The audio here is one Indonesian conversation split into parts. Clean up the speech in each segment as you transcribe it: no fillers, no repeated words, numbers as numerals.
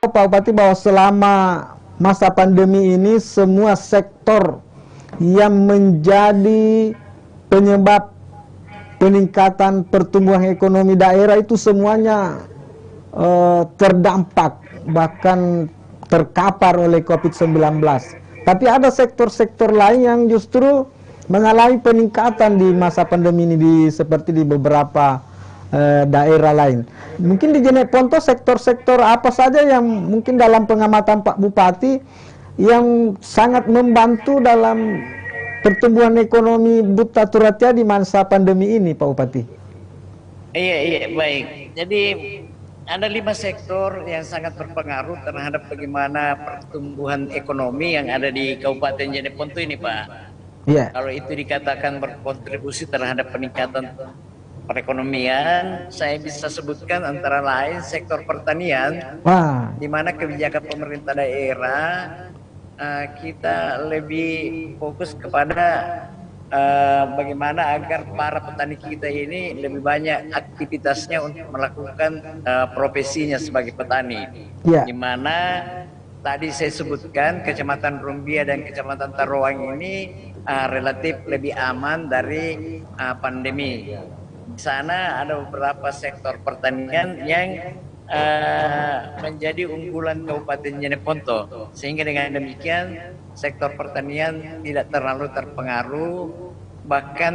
Pak Bupati, bahwa selama masa pandemi ini semua sektor yang menjadi penyebab peningkatan pertumbuhan ekonomi daerah itu semuanya terdampak, bahkan terkapar oleh COVID-19. Tapi ada sektor-sektor lain yang justru mengalami peningkatan di masa pandemi ini, seperti di beberapa daerah lain. Mungkin di Jeneponto sektor-sektor apa saja yang mungkin dalam pengamatan Pak Bupati yang sangat membantu dalam pertumbuhan ekonomi Buta Turatia di masa pandemi ini, Pak Bupati? Iya, baik. Jadi ada 5 sektor yang sangat berpengaruh terhadap bagaimana pertumbuhan ekonomi yang ada di Kabupaten Jeneponto ini, Pak. Iya. Kalau itu dikatakan berkontribusi terhadap peningkatan perekonomian, saya bisa sebutkan antara lain sektor pertanian, di mana kebijakan pemerintah daerah kita lebih fokus kepada bagaimana agar para petani kita ini lebih banyak aktivitasnya untuk melakukan profesinya sebagai petani. Di mana tadi saya sebutkan Kecamatan Rumbia dan Kecamatan Taruang ini relatif lebih aman dari pandemi. Di sana ada beberapa sektor pertanian yang menjadi unggulan Kabupaten Jeneponto, sehingga dengan demikian sektor pertanian tidak terlalu terpengaruh. Bahkan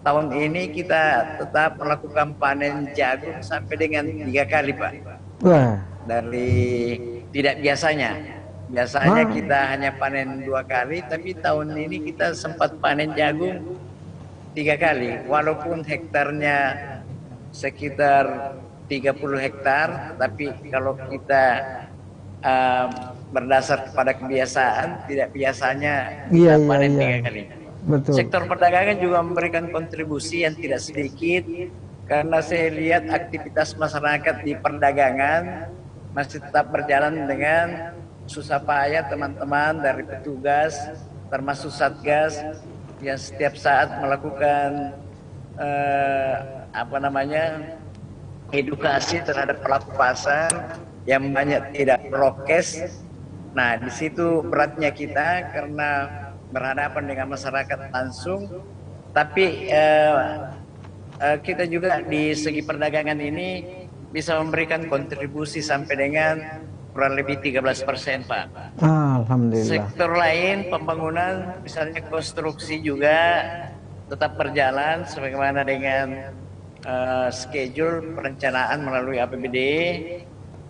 tahun ini kita tetap melakukan panen jagung sampai dengan 3 kali, Pak. Dari tidak biasanya kita hanya panen 2 kali, tapi tahun ini kita sempat panen jagung 3 kali, walaupun hektarnya sekitar 30 hektar, tapi kalau kita berdasar kepada kebiasaan, tidak biasanya kita panen 3 kali. Betul. Sektor perdagangan juga memberikan kontribusi yang tidak sedikit, karena saya lihat aktivitas masyarakat di perdagangan masih tetap berjalan dengan susah payah teman-teman dari petugas, termasuk Satgas, yang setiap saat melakukan edukasi terhadap pelaku pasar yang banyak tidak prokes. Nah, di situ beratnya kita karena berhadapan dengan masyarakat langsung. Tapi kita juga di segi perdagangan ini bisa memberikan kontribusi sampai dengan kurang lebih 13%, Pak. Alhamdulillah. Sektor lain pembangunan, misalnya konstruksi juga tetap berjalan sebagaimana dengan schedule perencanaan melalui APBD.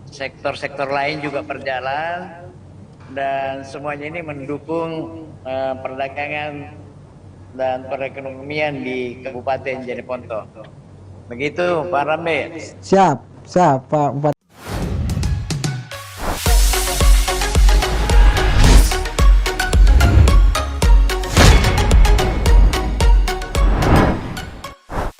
Sektor-sektor lain juga berjalan dan semuanya ini mendukung perdagangan dan perekonomian di Kabupaten Jeneponto. Begitu, Pak Rambe. Siap, Pak Bupati.